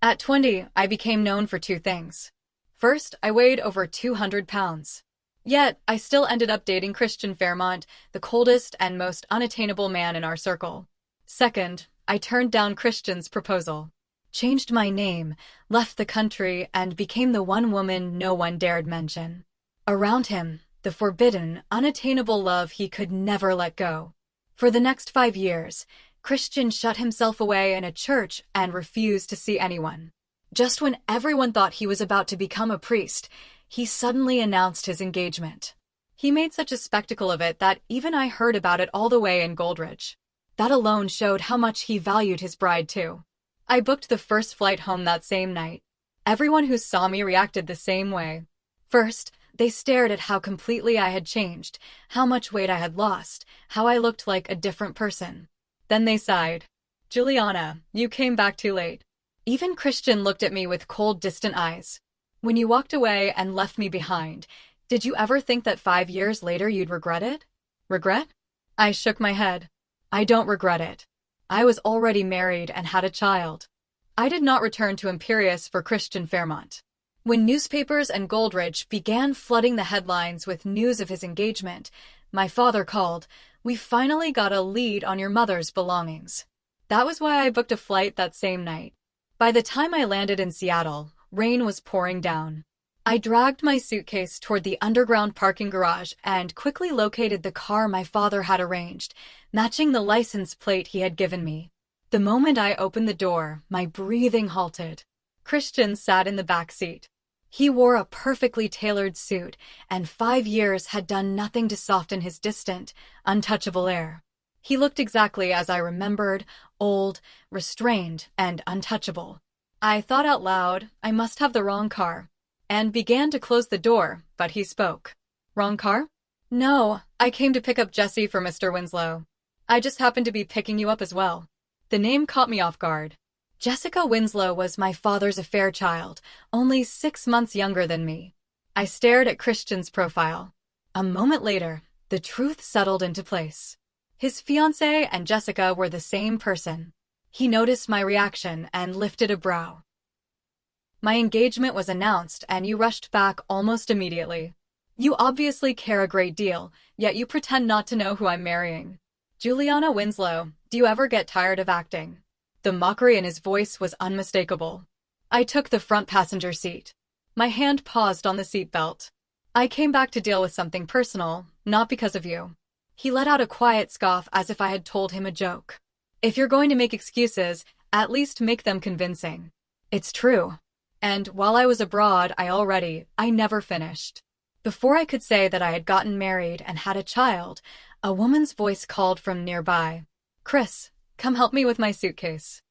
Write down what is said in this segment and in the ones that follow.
At 20, I became known for two things. First, I weighed over 200 pounds. Yet, I still ended up dating Christian Fairmont, the coldest and most unattainable man in our circle. Second, I turned down Christian's proposal, changed my name, left the country, and became the one woman no one dared mention. Around him, the forbidden, unattainable love he could never let go. For the next 5 years, Christian shut himself away in a church and refused to see anyone. Just when everyone thought he was about to become a priest, he suddenly announced his engagement. He made such a spectacle of it that even I heard about it all the way in Goldridge. That alone showed how much he valued his bride too. I booked the first flight home that same night. Everyone who saw me reacted the same way. First, they stared at how completely I had changed, how much weight I had lost, how I looked like a different person. Then they sighed. "Juliana, you came back too late." Even Christian looked at me with cold, distant eyes. "When you walked away and left me behind, did you ever think that 5 years later you'd regret it?" "Regret?" I shook my head. "I don't regret it. I was already married and had a child." I did not return to Imperius for Christian Fairmont. When newspapers and Goldridge began flooding the headlines with news of his engagement, my father called. "We finally got a lead on your mother's belongings." That was why I booked a flight that same night. By the time I landed in Seattle, rain was pouring down. I dragged my suitcase toward the underground parking garage and quickly located the car my father had arranged, matching the license plate he had given me. The moment I opened the door, my breathing halted. Christian sat in the back seat. He wore a perfectly tailored suit, and 5 years had done nothing to soften his distant, untouchable air. He looked exactly as I remembered, old, restrained, and untouchable. I thought out loud, I must have the wrong car, and began to close the door, but he spoke. "Wrong car?" "No, I came to pick up Jesse for Mr. Winslow. I just happened to be picking you up as well." The name caught me off guard. Jessica Winslow was my father's affair child, only 6 months younger than me. I stared at Christian's profile. A moment later, the truth settled into place. His fiancée and Jessica were the same person. He noticed my reaction and lifted a brow. "My engagement was announced and you rushed back almost immediately. You obviously care a great deal, yet you pretend not to know who I'm marrying. Juliana Winslow, do you ever get tired of acting?" The mockery in his voice was unmistakable. I took the front passenger seat. My hand paused on the seatbelt. "I came back to deal with something personal, not because of you." He let out a quiet scoff as if I had told him a joke. "If you're going to make excuses, at least make them convincing." It's true. And while I was abroad, I never finished. Before I could say that I had gotten married and had a child, a woman's voice called from nearby. "Chris, come help me with my suitcase."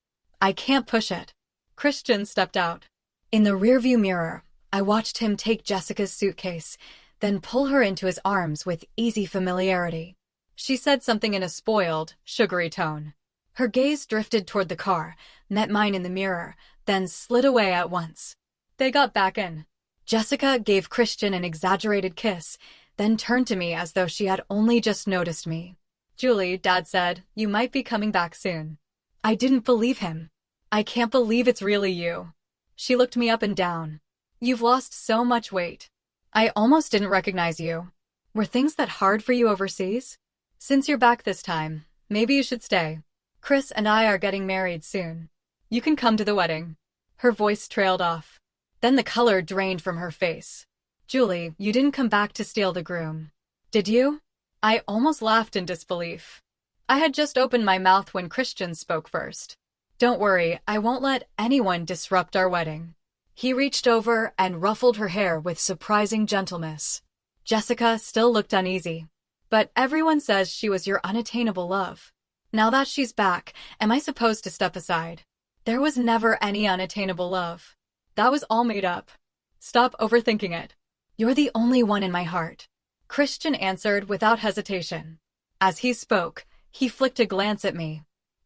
"I can't push it." Christian stepped out. In the rearview mirror, I watched him take Jessica's suitcase, then pull her into his arms with easy familiarity. She said something in a spoiled, sugary tone. Her gaze drifted toward the car, met mine in the mirror, then slid away at once. They got back in. Jessica gave Christian an exaggerated kiss, then turned to me as though she had only just noticed me. "Julie, Dad said, you might be coming back soon." I didn't believe him. "I can't believe it's really you." She looked me up and down. "You've lost so much weight. I almost didn't recognize you. Were things that hard for you overseas? Since you're back this time, maybe you should stay. Chris and I are getting married soon. You can come to the wedding." Her voice trailed off. Then the color drained from her face. "Julie, you didn't come back to steal the groom. Did you?" I almost laughed in disbelief. I had just opened my mouth when Christian spoke first. "Don't worry, I won't let anyone disrupt our wedding." He reached over and ruffled her hair with surprising gentleness. Jessica still looked uneasy. "But everyone says she was your unattainable love. Now that she's back, am I supposed to step aside?" "There was never any unattainable love. That was all made up. Stop overthinking it. You're the only one in my heart." Christian answered without hesitation. As he spoke, he flicked a glance at me.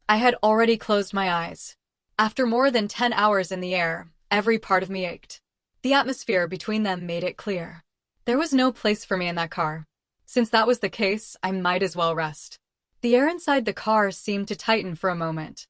I had already closed my eyes. After more than 10 hours in the air, every part of me ached. The atmosphere between them made it clear. There was no place for me in that car. Since that was the case, I might as well rest. The air inside the car seemed to tighten for a moment.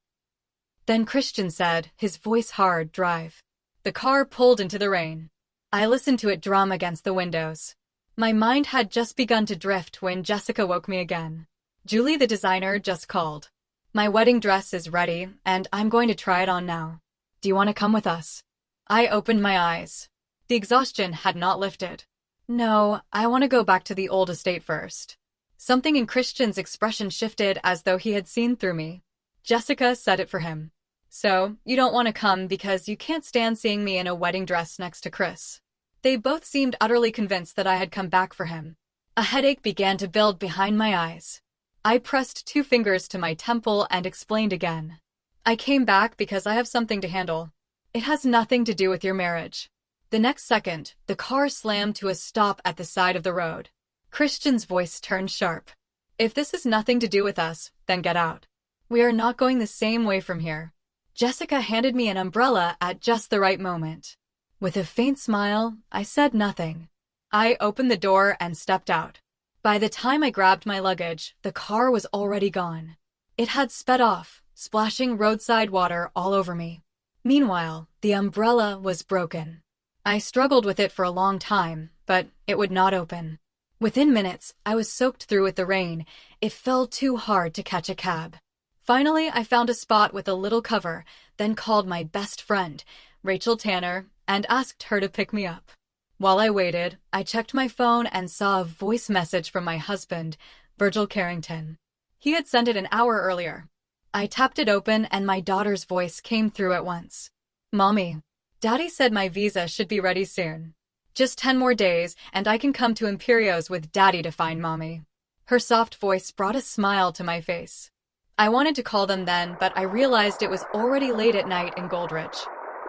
Then Christian said, his voice hard, drive. The car pulled into the rain. I listened to it drum against the windows. My mind had just begun to drift when Jessica woke me again. Julie, the designer, just called. My wedding dress is ready, and I'm going to try it on now. Do you want to come with us? I opened my eyes. The exhaustion had not lifted. No, I want to go back to the old estate first. Something in Christian's expression shifted as though he had seen through me. Jessica said it for him. So, you don't want to come because you can't stand seeing me in a wedding dress next to Chris. They both seemed utterly convinced that I had come back for him. A headache began to build behind my eyes. I pressed 2 fingers to my temple and explained again. I came back because I have something to handle. It has nothing to do with your marriage. The next second, the car slammed to a stop at the side of the road. Christian's voice turned sharp. If this has nothing to do with us, then get out. We are not going the same way from here. Jessica handed me an umbrella at just the right moment. With a faint smile, I said nothing. I opened the door and stepped out. By the time I grabbed my luggage, the car was already gone. It had sped off, splashing roadside water all over me. Meanwhile, the umbrella was broken. I struggled with it for a long time, but it would not open. Within minutes, I was soaked through with the rain. It fell too hard to catch a cab. Finally, I found a spot with a little cover, then called my best friend, Rachel Tanner, and asked her to pick me up. While I waited, I checked my phone and saw a voice message from my husband, Virgil Carrington. He had sent it an hour earlier. I tapped it open and my daughter's voice came through at once. Mommy, Daddy said my visa should be ready soon. Just 10 more days and I can come to Imperios with Daddy to find Mommy. Her soft voice brought a smile to my face. I wanted to call them then, but I realized it was already late at night in Goldrich.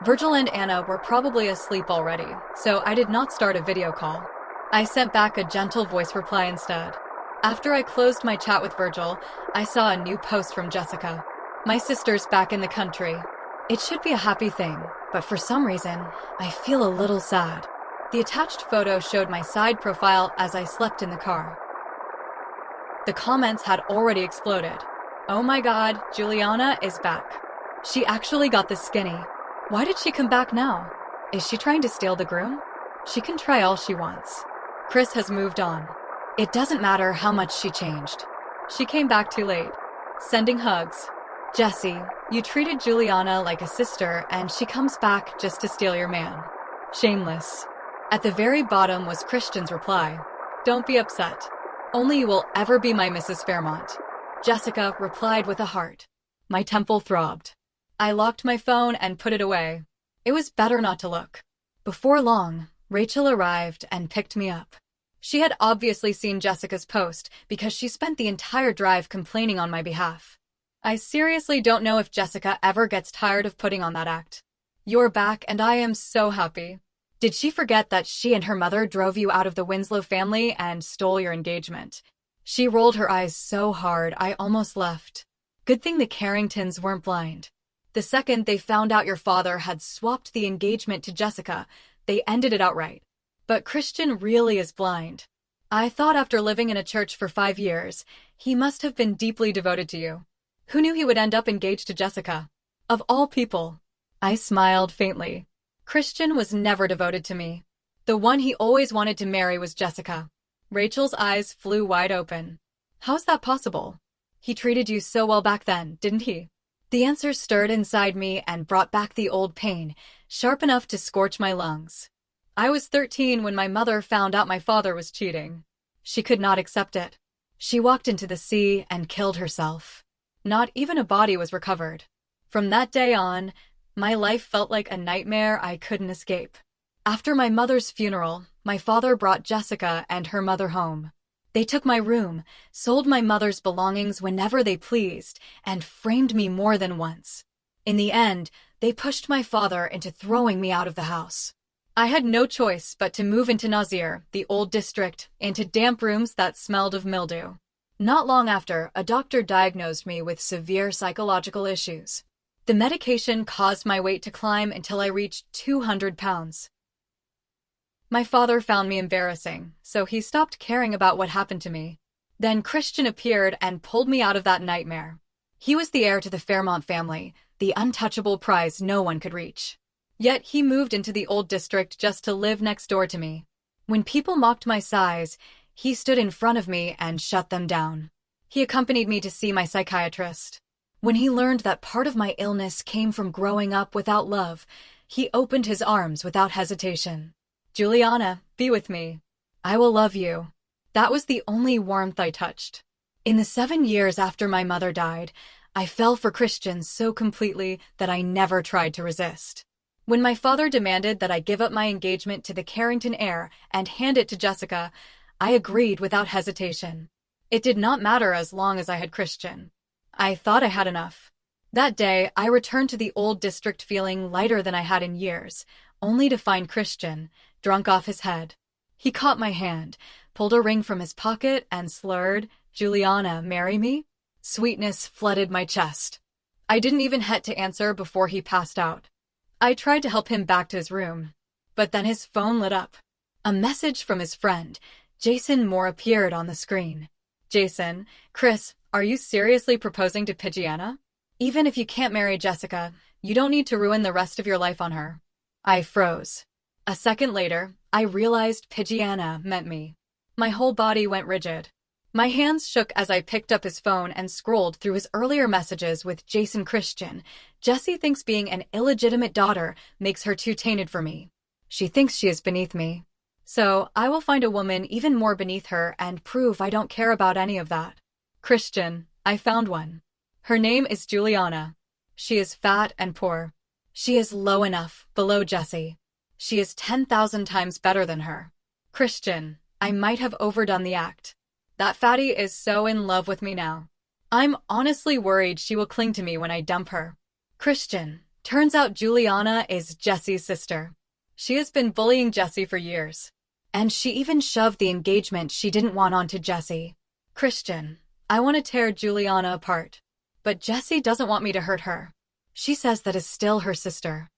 Virgil and Anna were probably asleep already, so I did not start a video call. I sent back a gentle voice reply instead. After I closed my chat with Virgil, I saw a new post from Jessica. My sister's back in the country. It should be a happy thing, but for some reason, I feel a little sad. The attached photo showed my side profile as I slept in the car. The comments had already exploded. Oh my god, Juliana is back. She actually got this skinny. Why did she come back now? Is she trying to steal the groom? She can try all she wants. Chris has moved on. It doesn't matter how much she changed. She came back too late. Sending hugs. Jesse, you treated Juliana like a sister and she comes back just to steal your man. Shameless. At the very bottom was Christian's reply. Don't be upset. Only you will ever be my Mrs. Fairmont. Jessica replied with a heart. My temple throbbed. I locked my phone and put it away. It was better not to look. Before long, Rachel arrived and picked me up. She had obviously seen Jessica's post because she spent the entire drive complaining on my behalf. I seriously don't know if Jessica ever gets tired of putting on that act. You're back and I am so happy. Did she forget that she and her mother drove you out of the Winslow family and stole your engagement? She rolled her eyes so hard I almost left. Good thing the Carringtons weren't blind. The second they found out your father had swapped the engagement to Jessica, they ended it outright. But Christian really is blind. I thought after living in a church for 5 years, he must have been deeply devoted to you. Who knew he would end up engaged to Jessica? Of all people. I smiled faintly. Christian was never devoted to me. The one he always wanted to marry was Jessica. Rachel's eyes flew wide open. How's that possible? He treated you so well back then, didn't he? The answer stirred inside me and brought back the old pain, sharp enough to scorch my lungs. I was 13 when my mother found out my father was cheating. She could not accept it. She walked into the sea and killed herself. Not even a body was recovered. From that day on, my life felt like a nightmare I couldn't escape. After my mother's funeral, my father brought Jessica and her mother home. They took my room, sold my mother's belongings whenever they pleased, and framed me more than once. In the end, they pushed my father into throwing me out of the house. I had no choice but to move into Nazir, the old district, into damp rooms that smelled of mildew. Not long after, a doctor diagnosed me with severe psychological issues. The medication caused my weight to climb until I reached 200 pounds. My father found me embarrassing, so he stopped caring about what happened to me. Then Christian appeared and pulled me out of that nightmare. He was the heir to the Fairmont family, the untouchable prize no one could reach. Yet he moved into the old district just to live next door to me. When people mocked my size, he stood in front of me and shut them down. He accompanied me to see my psychiatrist. When he learned that part of my illness came from growing up without love, he opened his arms without hesitation. "Juliana, be with me. I will love you." That was the only warmth I touched. In the 7 years after my mother died, I fell for Christian so completely that I never tried to resist. When my father demanded that I give up my engagement to the Carrington heir and hand it to Jessica, I agreed without hesitation. It did not matter as long as I had Christian. I thought I had enough. That day, I returned to the old district feeling lighter than I had in years, only to find Christian, drunk off his head. He caught my hand, pulled a ring from his pocket, and slurred, "Juliana, marry me?" Sweetness flooded my chest. I didn't even have to answer before he passed out. I tried to help him back to his room, but then his phone lit up. A message from his friend, Jason Moore, appeared on the screen. "Jason, Chris, are you seriously proposing to Pidgeana? Even if you can't marry Jessica, you don't need to ruin the rest of your life on her." I froze. A second later, I realized Pidgeana meant me. My whole body went rigid. My hands shook as I picked up his phone and scrolled through his earlier messages with Jason Christian. "Jessie thinks being an illegitimate daughter makes her too tainted for me. She thinks she is beneath me. So I will find a woman even more beneath her and prove I don't care about any of that. Christian, I found one. Her name is Juliana. She is fat and poor. She is low enough, below Jessie. She is 10,000 times better than her. Christian, I might have overdone the act. That fatty is so in love with me now. I'm honestly worried she will cling to me when I dump her. Christian, turns out Juliana is Jessie's sister. She has been bullying Jessie for years. And she even shoved the engagement she didn't want onto Jessie. Christian, I want to tear Juliana apart. But Jessie doesn't want me to hurt her. She says that is still her sister.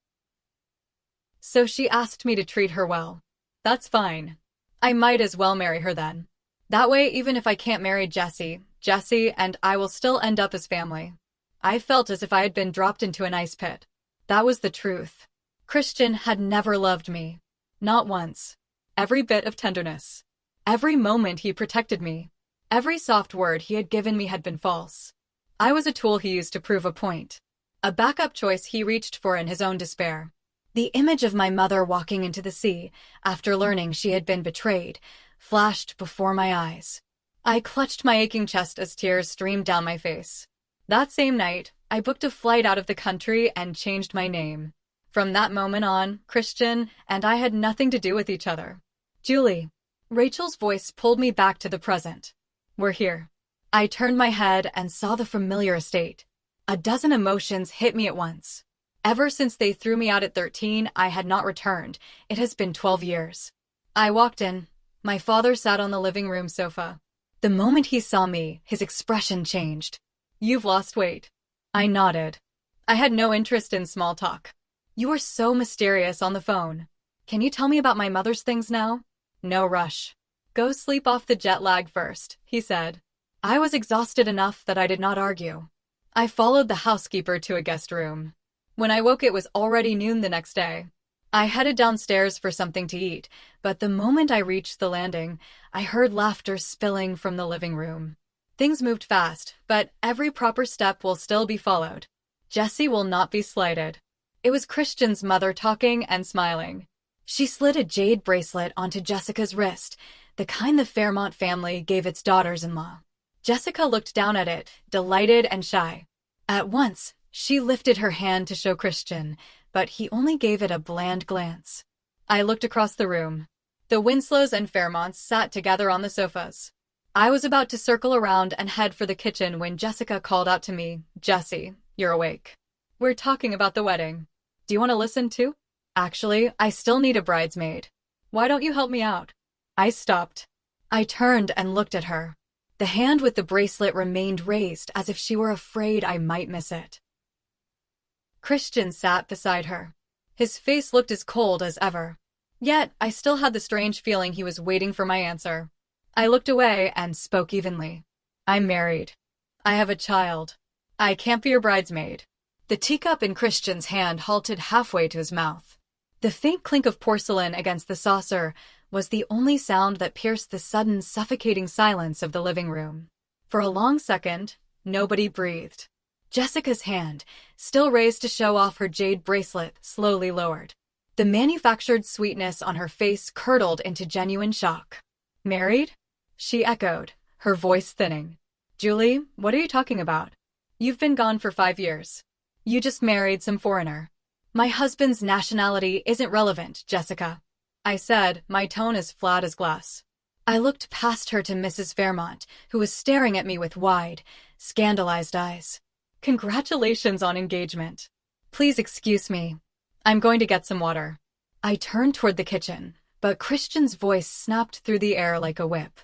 So she asked me to treat her well. That's fine. I might as well marry her then. That way, even if I can't marry Jessie, Jessie and I will still end up as family. I felt as if I had been dropped into an ice pit. That was the truth. Christian had never loved me. Not once. Every bit of tenderness. Every moment he protected me. Every soft word he had given me had been false. I was a tool he used to prove a point. A backup choice he reached for in his own despair. The image of my mother walking into the sea, after learning she had been betrayed, flashed before my eyes. I clutched my aching chest as tears streamed down my face. That same night, I booked a flight out of the country and changed my name. From that moment on, Christian and I had nothing to do with each other. Julie. Rachel's voice pulled me back to the present. We're here. I turned my head and saw the familiar estate. A dozen emotions hit me at once. Ever since they threw me out at 13, I had not returned. It has been 12 years. I walked in. My father sat on the living room sofa. The moment he saw me, his expression changed. You've lost weight. I nodded. I had no interest in small talk. You were so mysterious on the phone. Can you tell me about my mother's things now? No rush. Go sleep off the jet lag first, he said. I was exhausted enough that I did not argue. I followed the housekeeper to a guest room. When I woke, it was already noon the next day. I headed downstairs for something to eat, but the moment I reached the landing, I heard laughter spilling from the living room. Things moved fast, but every proper step will still be followed. Jessie will not be slighted. It was Christian's mother talking and smiling. She slid a jade bracelet onto Jessica's wrist, the kind the Fairmont family gave its daughters-in-law. Jessica looked down at it, delighted and shy. At once, she lifted her hand to show Christian, but he only gave it a bland glance. I looked across the room. The Winslows and Fairmonts sat together on the sofas. I was about to circle around and head for the kitchen when Jessica called out to me, Jessie, you're awake. We're talking about the wedding. Do you want to listen too? Actually, I still need a bridesmaid. Why don't you help me out? I stopped. I turned and looked at her. The hand with the bracelet remained raised as if she were afraid I might miss it. Christian sat beside her. His face looked as cold as ever. Yet, I still had the strange feeling he was waiting for my answer. I looked away and spoke evenly. I'm married. I have a child. I can't be your bridesmaid. The teacup in Christian's hand halted halfway to his mouth. The faint clink of porcelain against the saucer was the only sound that pierced the sudden suffocating silence of the living room. For a long second, nobody breathed. Jessica's hand, still raised to show off her jade bracelet, slowly lowered. The manufactured sweetness on her face curdled into genuine shock. "Married?" she echoed, her voice thinning. "Julie, what are you talking about? You've been gone for 5 years. You just married some foreigner." "My husband's nationality isn't relevant, Jessica," I said, my tone as flat as glass. I looked past her to Mrs. Fairmont, who was staring at me with wide, scandalized eyes. "Congratulations on engagement. Please excuse me. I'm going to get some water." I turned toward the kitchen, but Christian's voice snapped through the air like a whip.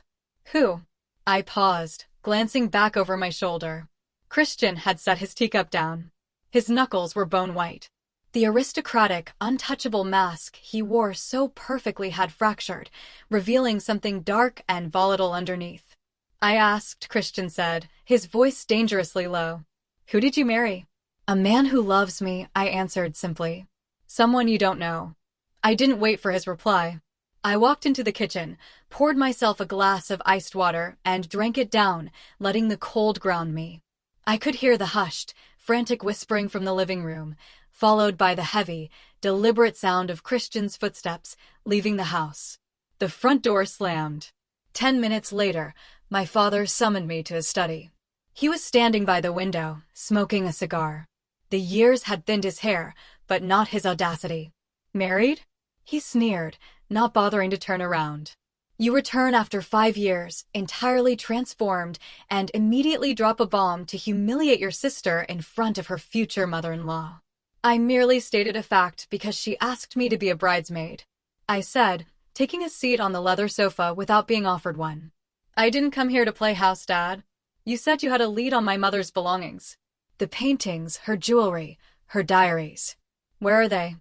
"Who?" I paused, glancing back over my shoulder. Christian had set his teacup down. His knuckles were bone white. The aristocratic, untouchable mask he wore so perfectly had fractured, revealing something dark and volatile underneath. "I asked," Christian said, his voice dangerously low. "Who did you marry?" "A man who loves me," I answered simply. "Someone you don't know." I didn't wait for his reply. I walked into the kitchen, poured myself a glass of iced water, and drank it down, letting the cold ground me. I could hear the hushed, frantic whispering from the living room, followed by the heavy, deliberate sound of Christian's footsteps leaving the house. The front door slammed. 10 minutes later, my father summoned me to his study. He was standing by the window, smoking a cigar. The years had thinned his hair, but not his audacity. "Married?" he sneered, not bothering to turn around. "You return after 5 years, entirely transformed, and immediately drop a bomb to humiliate your sister in front of her future mother-in-law." "I merely stated a fact because she asked me to be a bridesmaid," I said, taking a seat on the leather sofa without being offered one. "I didn't come here to play house, Dad. You said you had a lead on my mother's belongings. The paintings, her jewelry, her diaries. Where are they?"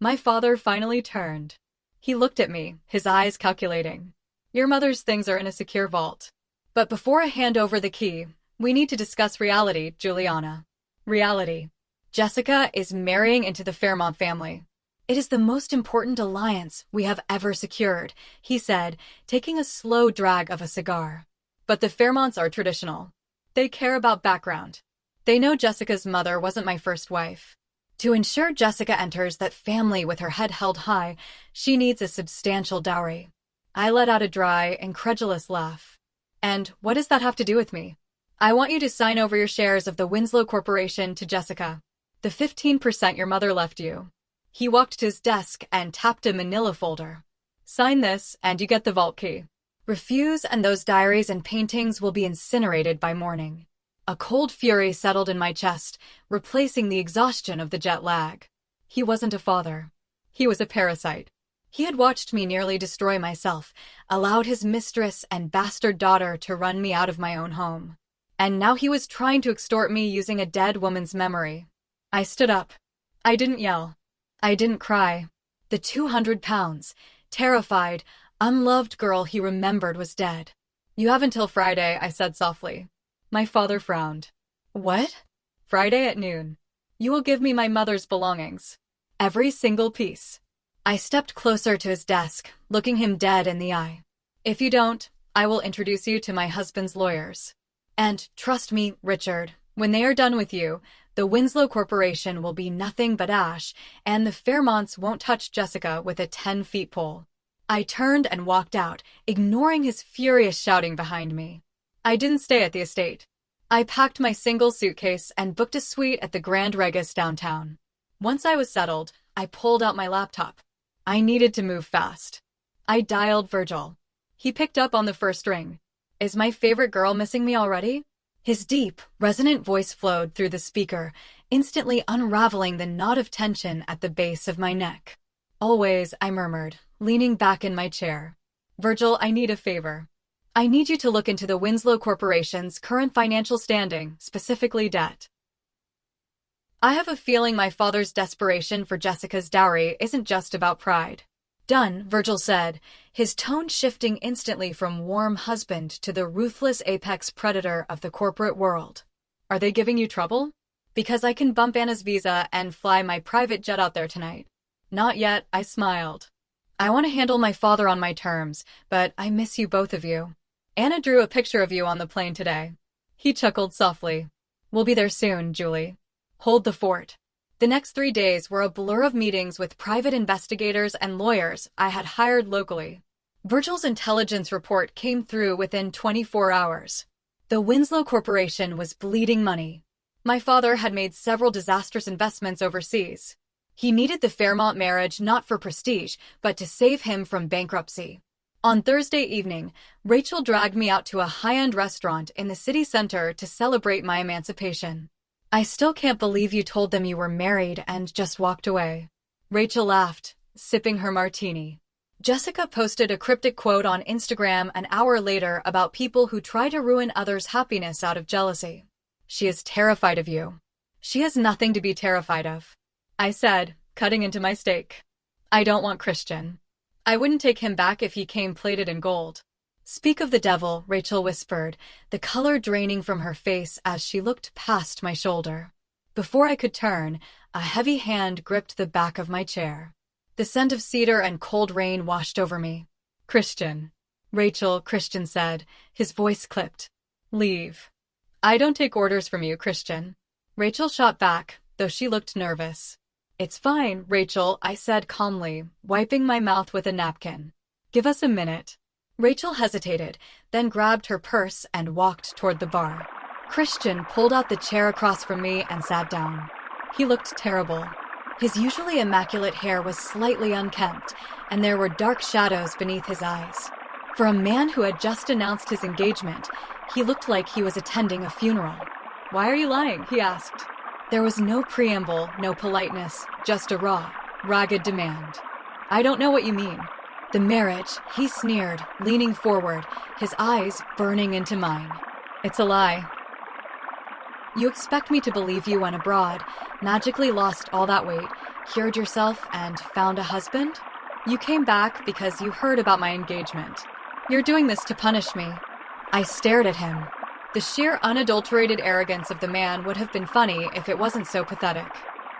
My father finally turned. He looked at me, his eyes calculating. "Your mother's things are in a secure vault. But before I hand over the key, we need to discuss reality, Juliana." "Reality. Jessica is marrying into the Fairmont family. It is the most important alliance we have ever secured," he said, taking a slow drag of a cigar. "But the Fairmonts are traditional. They care about background. They know Jessica's mother wasn't my first wife. To ensure Jessica enters that family with her head held high, she needs a substantial dowry." I let out a dry, incredulous laugh. "And what does that have to do with me?" "I want you to sign over your shares of the Winslow Corporation to Jessica. The 15% your mother left you." He walked to his desk and tapped a manila folder. "Sign this, and you get the vault key. Refuse, and those diaries and paintings will be incinerated by morning." A cold fury settled in my chest, replacing the exhaustion of the jet lag. He wasn't a father. He was a parasite. He had watched me nearly destroy myself, allowed his mistress and bastard daughter to run me out of my own home. And now he was trying to extort me using a dead woman's memory. I stood up. I didn't yell. I didn't cry. The 200 pounds, terrified, unloved girl he remembered was dead. "You have until Friday," I said softly. My father frowned. "What?" "Friday at noon. You will give me my mother's belongings. Every single piece." I stepped closer to his desk, looking him dead in the eye. "If you don't, I will introduce you to my husband's lawyers. And trust me, Richard, when they are done with you, the Winslow Corporation will be nothing but ash, and the Fairmonts won't touch Jessica with a 10-foot pole." I turned and walked out, ignoring his furious shouting behind me. I didn't stay at the estate. I packed my single suitcase and booked a suite at the Grand Regus downtown. Once I was settled, I pulled out my laptop. I needed to move fast. I dialed Virgil. He picked up on the first ring. "Is my favorite girl missing me already?" His deep, resonant voice flowed through the speaker, instantly unraveling the knot of tension at the base of my neck. "Always," I murmured, leaning back in my chair. "Virgil, I need a favor. I need you to look into the Winslow Corporation's current financial standing, specifically debt. I have a feeling my father's desperation for Jessica's dowry isn't just about pride." "Done," Virgil said, his tone shifting instantly from warm husband to the ruthless apex predator of the corporate world. "Are they giving you trouble?" Because I can bump Anna's visa and fly my private jet out there tonight. Not yet, I smiled. I want to handle my father on my terms, but I miss you both of you. Anna drew a picture of you on the plane today. He chuckled softly. We'll be there soon, Julie. Hold the fort. The next 3 days were a blur of meetings with private investigators and lawyers I had hired locally. Virgil's intelligence report came through within 24 hours. The Winslow Corporation was bleeding money. My father had made several disastrous investments overseas. He needed the Fairmont marriage not for prestige, but to save him from bankruptcy. On Thursday evening, Rachel dragged me out to a high-end restaurant in the city center to celebrate my emancipation. I still can't believe you told them you were married and just walked away. Rachel laughed, sipping her martini. Jessica posted a cryptic quote on Instagram an hour later about people who try to ruin others' happiness out of jealousy. She is terrified of you. She has nothing to be terrified of. I said, cutting into my steak. I don't want Christian. I wouldn't take him back if he came plated in gold. Speak of the devil, Rachel whispered, the color draining from her face as she looked past my shoulder. Before I could turn, a heavy hand gripped the back of my chair. The scent of cedar and cold rain washed over me. Christian. Rachel, Christian said, his voice clipped. Leave. I don't take orders from you, Christian. Rachel shot back, though she looked nervous. It's fine, Rachel, I said calmly, wiping my mouth with a napkin. Give us a minute. Rachel hesitated, then grabbed her purse and walked toward the bar. Christian pulled out the chair across from me and sat down. He looked terrible. His usually immaculate hair was slightly unkempt, and there were dark shadows beneath his eyes. For a man who had just announced his engagement, he looked like he was attending a funeral. Why are you lying? He asked. There was no preamble, no politeness, just a raw, ragged demand. I don't know what you mean. The marriage, he sneered, leaning forward, his eyes burning into mine. It's a lie. You expect me to believe you went abroad, magically lost all that weight, cured yourself, and found a husband? You came back because you heard about my engagement. You're doing this to punish me. I stared at him. The sheer unadulterated arrogance of the man would have been funny if it wasn't so pathetic.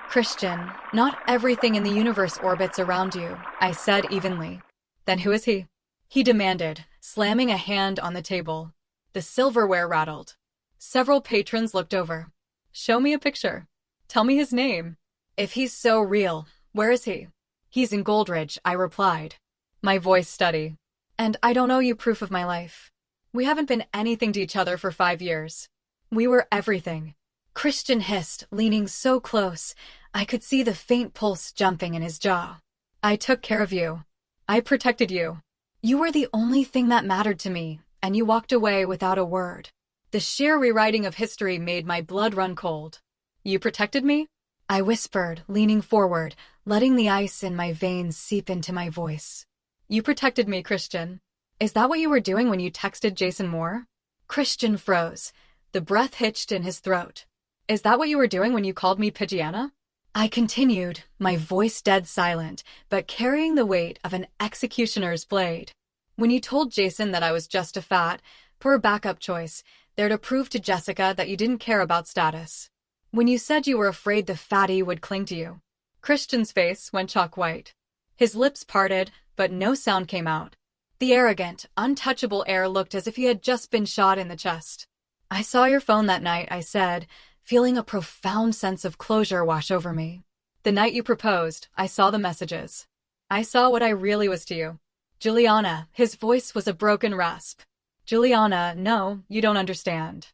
Christian, not everything in the universe orbits around you, I said evenly. Then who is he? He demanded, slamming a hand on the table. The silverware rattled. Several patrons looked over. Show me a picture. Tell me his name. If he's so real, where is he? He's in Goldridge, I replied. My voice steady. And I don't owe you proof of my life. We haven't been anything to each other for 5 years. We were everything. Christian hissed, leaning so close, I could see the faint pulse jumping in his jaw. I took care of you. I protected you. You were the only thing that mattered to me, and you walked away without a word. The sheer rewriting of history made my blood run cold. You protected me? I whispered, leaning forward, letting the ice in my veins seep into my voice. You protected me, Christian. Is that what you were doing when you texted Jason Moore? Christian froze. The breath hitched in his throat. Is that what you were doing when you called me Pigiana? I continued, my voice dead silent, but carrying the weight of an executioner's blade. When you told Jason that I was just a fat, poor backup choice, there to prove to Jessica that you didn't care about status. When you said you were afraid the fatty would cling to you. Christian's face went chalk white. His lips parted, but no sound came out. The arrogant, untouchable air looked as if he had just been shot in the chest. I saw your phone that night, I said, feeling a profound sense of closure wash over me. The night you proposed, I saw the messages. I saw what I really was to you. Juliana, his voice was a broken rasp. Juliana, no, you don't understand.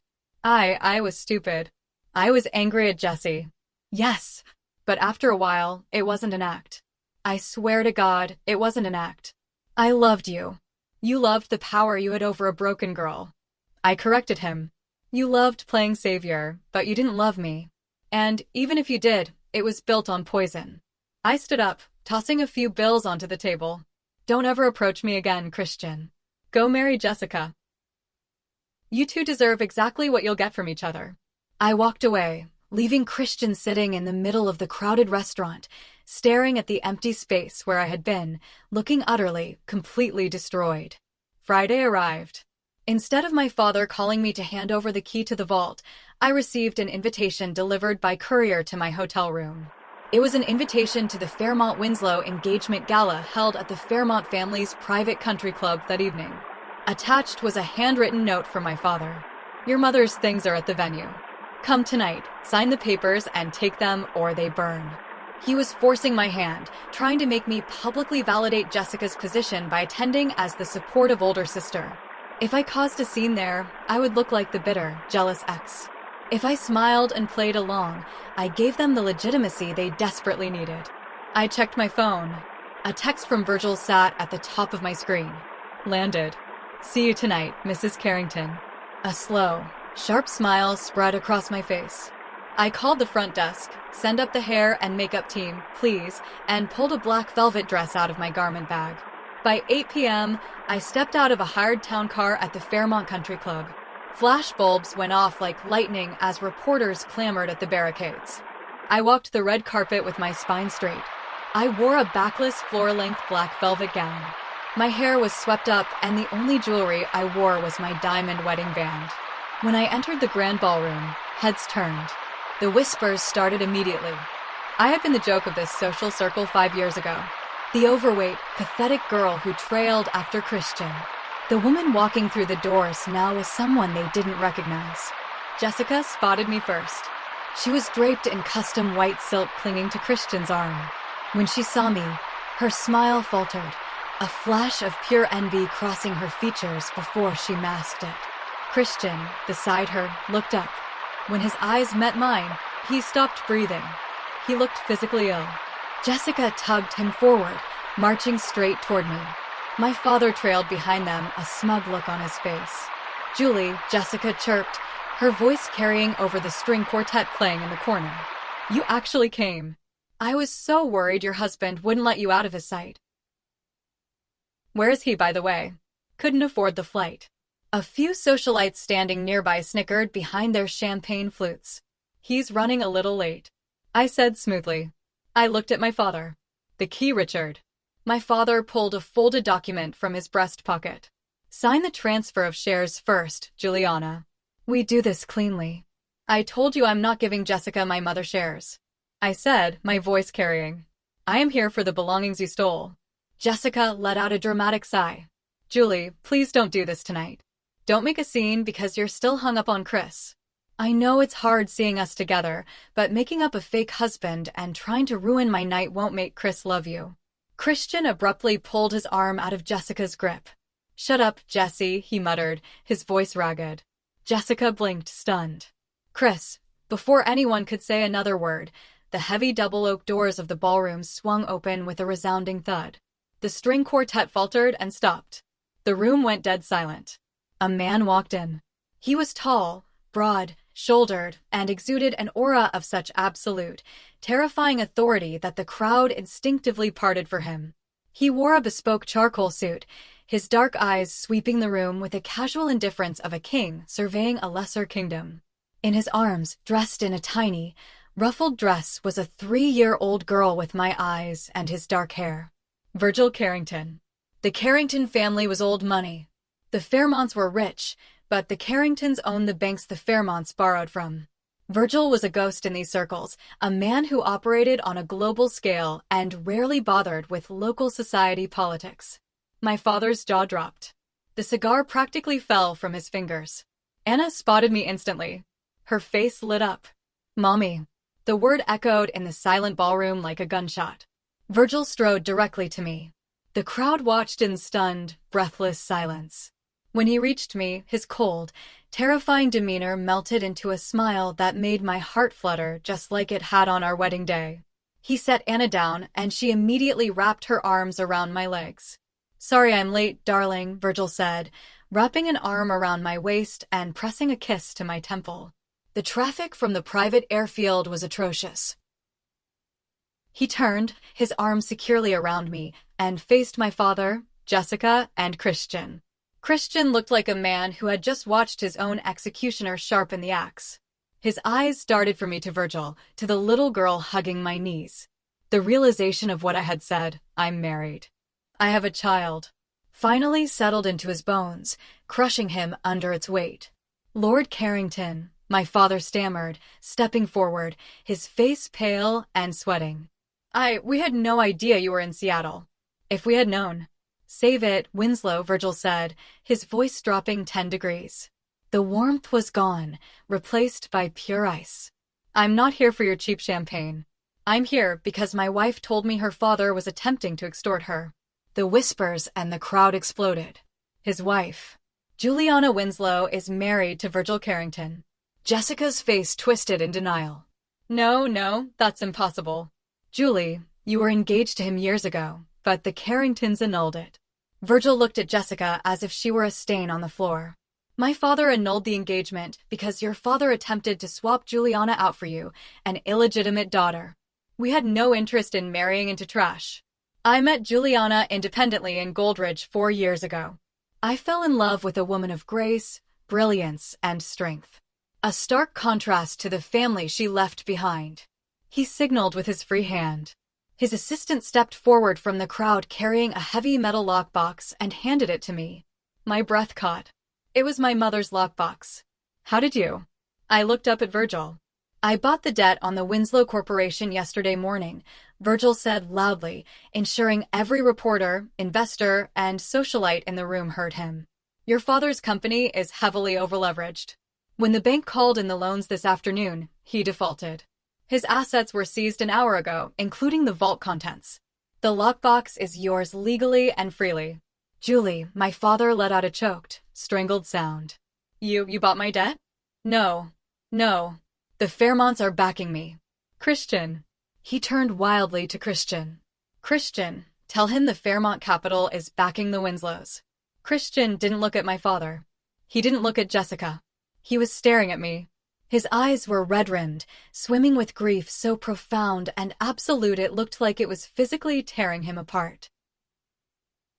I was stupid. I was angry at Jesse. Yes, but after a while, it wasn't an act. I swear to God, it wasn't an act. I loved you. You loved the power you had over a broken girl. I corrected him. You loved playing savior, but you didn't love me. And even if you did, it was built on poison. I stood up, tossing a few bills onto the table. Don't ever approach me again, Christian. Go marry Jessica. You two deserve exactly what you'll get from each other. I walked away, leaving Christian sitting in the middle of the crowded restaurant, staring at the empty space where I had been, looking utterly, completely destroyed. Friday arrived. Instead of my father calling me to hand over the key to the vault, I received an invitation delivered by courier to my hotel room. It was an invitation to the Fairmont Winslow engagement gala held at the Fairmont family's private country club that evening. Attached was a handwritten note from my father. "Your mother's things are at the venue. Come tonight, sign the papers, and take them or they burn." He was forcing my hand, trying to make me publicly validate Jessica's position by attending as the supportive older sister. If I caused a scene there, I would look like the bitter, jealous ex. If I smiled and played along, I gave them the legitimacy they desperately needed. I checked my phone. A text from Virgil sat at the top of my screen. "Landed. See you tonight, Mrs. Carrington." A slow, sharp smile spread across my face. I called the front desk, "Send up the hair and makeup team, please," and pulled a black velvet dress out of my garment bag. By 8 p.m., I stepped out of a hired town car at the Fairmont Country Club. Flash bulbs went off like lightning as reporters clamored at the barricades. I walked the red carpet with my spine straight. I wore a backless, floor-length black velvet gown. My hair was swept up, and the only jewelry I wore was my diamond wedding band. When I entered the grand ballroom, heads turned. The whispers started immediately. I had been the joke of this social circle 5 years ago. The overweight, pathetic girl who trailed after Christian. The woman walking through the doors now was someone they didn't recognize. Jessica spotted me first. She was draped in custom white silk clinging to Christian's arm. When she saw me, her smile faltered, a flash of pure envy crossing her features before she masked it. Christian, beside her, looked up. When his eyes met mine, he stopped breathing. He looked physically ill. Jessica tugged him forward, marching straight toward me. My father trailed behind them, a smug look on his face. "Julie," Jessica chirped, her voice carrying over the string quartet playing in the corner. "You actually came. I was so worried your husband wouldn't let you out of his sight." "Where is he, by the way?" "Couldn't afford the flight." A few socialites standing nearby snickered behind their champagne flutes. "He's running a little late," I said smoothly. I looked at my father. "The key, Richard." My father pulled a folded document from his breast pocket. "Sign the transfer of shares first, Juliana. We do this cleanly." "I told you I'm not giving Jessica my mother shares," I said, my voice carrying. "I am here for the belongings you stole." Jessica let out a dramatic sigh. "Julie, please don't do this tonight. Don't make a scene because you're still hung up on Chris. I know it's hard seeing us together, but making up a fake husband and trying to ruin my night won't make Chris love you." Christian abruptly pulled his arm out of Jessica's grip. "Shut up, Jessie," he muttered, his voice ragged. Jessica blinked, stunned. "Chris," before anyone could say another word, the heavy double oak doors of the ballroom swung open with a resounding thud. The string quartet faltered and stopped. The room went dead silent. A man walked in. He was tall, broad-shouldered, and exuded an aura of such absolute, terrifying authority that the crowd instinctively parted for him. He wore a bespoke charcoal suit, his dark eyes sweeping the room with the casual indifference of a king surveying a lesser kingdom. In his arms, dressed in a tiny, ruffled dress, was a 3-year-old girl with my eyes and his dark hair. Virgil Carrington. The Carrington family was old money. The Fairmonts were rich, but the Carringtons owned the banks the Fairmonts borrowed from. Virgil was a ghost in these circles, a man who operated on a global scale and rarely bothered with local society politics. My father's jaw dropped. The cigar practically fell from his fingers. Anna spotted me instantly. Her face lit up. "Mommy." The word echoed in the silent ballroom like a gunshot. Virgil strode directly to me. The crowd watched in stunned, breathless silence. When he reached me, his cold, terrifying demeanor melted into a smile that made my heart flutter just like it had on our wedding day. He set Anna down, and she immediately wrapped her arms around my legs. "Sorry I'm late, darling," Virgil said, wrapping an arm around my waist and pressing a kiss to my temple. The traffic from the private airfield was atrocious. He turned, his arm securely around me, and faced my father, Jessica, and Christian. Christian looked like a man who had just watched his own executioner sharpen the axe. His eyes darted from me to Virgil, to the little girl hugging my knees. The realization of what I had said, "I'm married. I have a child," finally settled into his bones, crushing him under its weight. "Lord Carrington," my father stammered, stepping forward, his face pale and sweating. We had no idea you were in Seattle. If we had known." "Save it, Winslow," Virgil said, his voice dropping 10 degrees. The warmth was gone, replaced by pure ice. "I'm not here for your cheap champagne. I'm here because my wife told me her father was attempting to extort her." The whispers and the crowd exploded. "His wife, Juliana Winslow, is married to Virgil Carrington." Jessica's face twisted in denial. No, that's impossible. "Julie, you were engaged to him years ago, but the Carringtons annulled it." Virgil looked at Jessica as if she were a stain on the floor. "My father annulled the engagement because your father attempted to swap Juliana out for you, an illegitimate daughter. We had no interest in marrying into trash. I met Juliana independently in Goldridge 4 years ago. I fell in love with a woman of grace, brilliance, and strength. A stark contrast to the family she left behind." He signaled with his free hand. His assistant stepped forward from the crowd carrying a heavy metal lockbox and handed it to me. My breath caught. It was my mother's lockbox. "How did you?" I looked up at Virgil. "I bought the debt on the Winslow Corporation yesterday morning," Virgil said loudly, ensuring every reporter, investor, and socialite in the room heard him. "Your father's company is heavily overleveraged. When the bank called in the loans this afternoon, he defaulted. His assets were seized an hour ago, including the vault contents. The lockbox is yours legally and freely." "Julie," my father let out a choked, strangled sound. You bought my debt?" No. The Fairmonts are backing me." "Christian." He turned wildly to Christian. "Christian, tell him the Fairmont Capital is backing the Winslows." Christian didn't look at my father. He didn't look at Jessica. He was staring at me. His eyes were red-rimmed, swimming with grief so profound and absolute it looked like it was physically tearing him apart.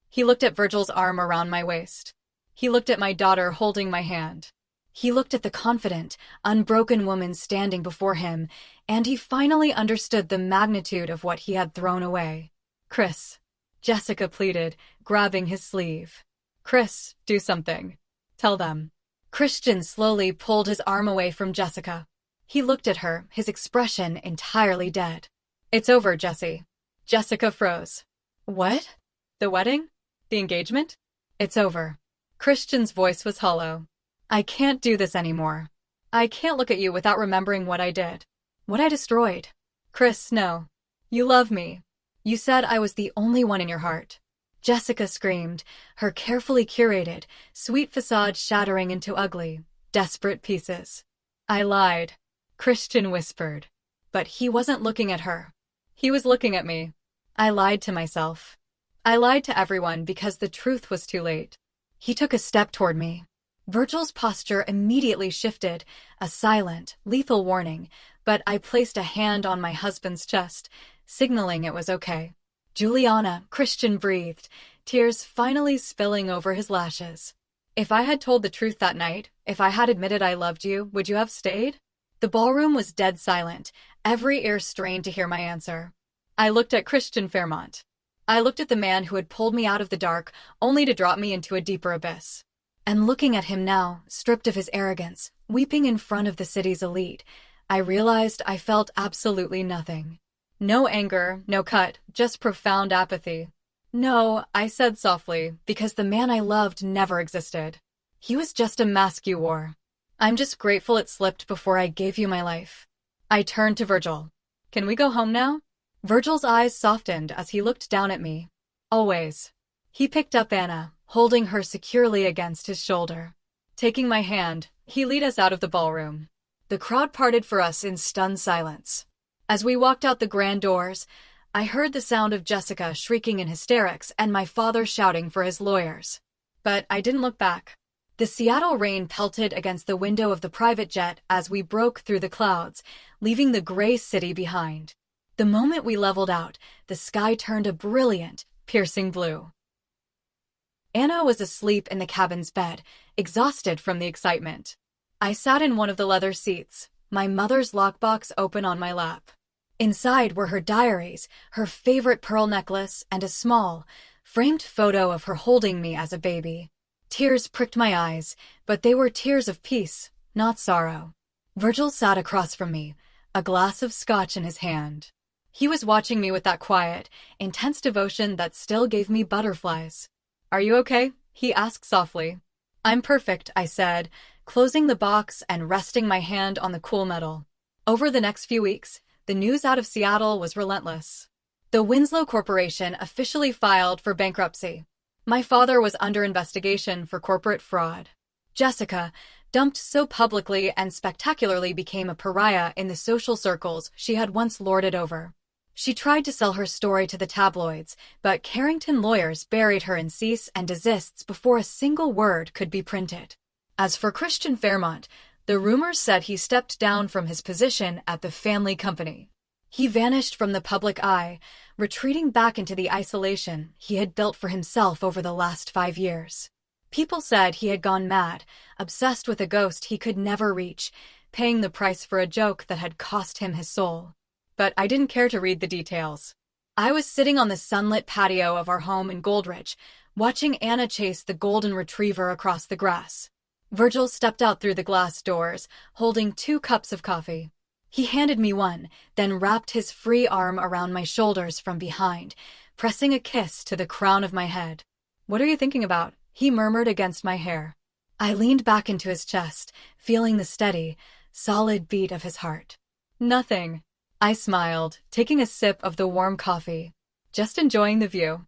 He looked at Virgil's arm around my waist. He looked at my daughter holding my hand. He looked at the confident, unbroken woman standing before him, and he finally understood the magnitude of what he had thrown away. "Chris," Jessica pleaded, grabbing his sleeve. "Chris, do something. Tell them." Christian slowly pulled his arm away from Jessica. He looked at her, his expression entirely dead. "It's over, Jessie." Jessica froze. "What? The wedding? The engagement? It's over." Christian's voice was hollow. "I can't do this anymore. I can't look at you without remembering what I did. What I destroyed. Chris, no. You love me. You said I was the only one in your heart." Jessica screamed, her carefully curated, sweet facade shattering into ugly, desperate pieces. "I lied," Christian whispered. But he wasn't looking at her. He was looking at me. "I lied to myself. I lied to everyone because the truth was too late." He took a step toward me. Virgil's posture immediately shifted, a silent, lethal warning, but I placed a hand on my husband's chest, signaling it was okay. "Juliana," Christian breathed, tears finally spilling over his lashes. "If I had told the truth that night, if I had admitted I loved you, would you have stayed?" The ballroom was dead silent, every ear strained to hear my answer. I looked at Christian Fairmont. I looked at the man who had pulled me out of the dark, only to drop me into a deeper abyss. And looking at him now, stripped of his arrogance, weeping in front of the city's elite, I realized I felt absolutely nothing. No anger, no cut, just profound apathy. "No," I said softly, because the man I loved never existed. He was just a mask you wore. I'm just grateful it slipped before I gave you my life." I turned to Virgil. "Can we go home now?" Virgil's eyes softened as he looked down at me. "Always." He picked up Anna, holding her securely against his shoulder. Taking my hand, he led us out of the ballroom. The crowd parted for us in stunned silence. As we walked out the grand doors, I heard the sound of Jessica shrieking in hysterics and my father shouting for his lawyers. But I didn't look back. The Seattle rain pelted against the window of the private jet as we broke through the clouds, leaving the gray city behind. The moment we leveled out, the sky turned a brilliant, piercing blue. Anna was asleep in the cabin's bed, exhausted from the excitement. I sat in one of the leather seats, my mother's lockbox open on my lap. Inside were her diaries, her favorite pearl necklace, and a small, Framed photo of her holding me as a baby. Tears pricked my eyes, but they were tears of peace, not sorrow. Virgil sat across from me, a glass of scotch in his hand. He was watching me with that quiet, intense devotion that still gave me butterflies. "Are you okay?" he asked softly. "I'm perfect," I said, closing the box and resting my hand on the cool metal. Over the next few weeks, the news out of Seattle was relentless. The Winslow Corporation officially filed for bankruptcy. My father was under investigation for corporate fraud. Jessica, dumped so publicly and spectacularly, became a pariah in the social circles she had once lorded over. She tried to sell her story to the tabloids, but Carrington lawyers buried her in cease and desists before a single word could be printed. As for Christian Fairmont, the rumors said he stepped down from his position at the family company. He vanished from the public eye, retreating back into the isolation he had built for himself over the last 5 years. People said he had gone mad, obsessed with a ghost he could never reach, paying the price for a joke that had cost him his soul. But I didn't care to read the details. I was sitting on the sunlit patio of our home in Goldrich, watching Anna chase the golden retriever across the grass. Virgil stepped out through the glass doors, holding 2 cups of coffee. He handed me one, then wrapped his free arm around my shoulders from behind, pressing a kiss to the crown of my head. "What are you thinking about?" he murmured against my hair. I leaned back into his chest, feeling the steady, solid beat of his heart. "Nothing." I smiled, taking a sip of the warm coffee. "Just enjoying the view."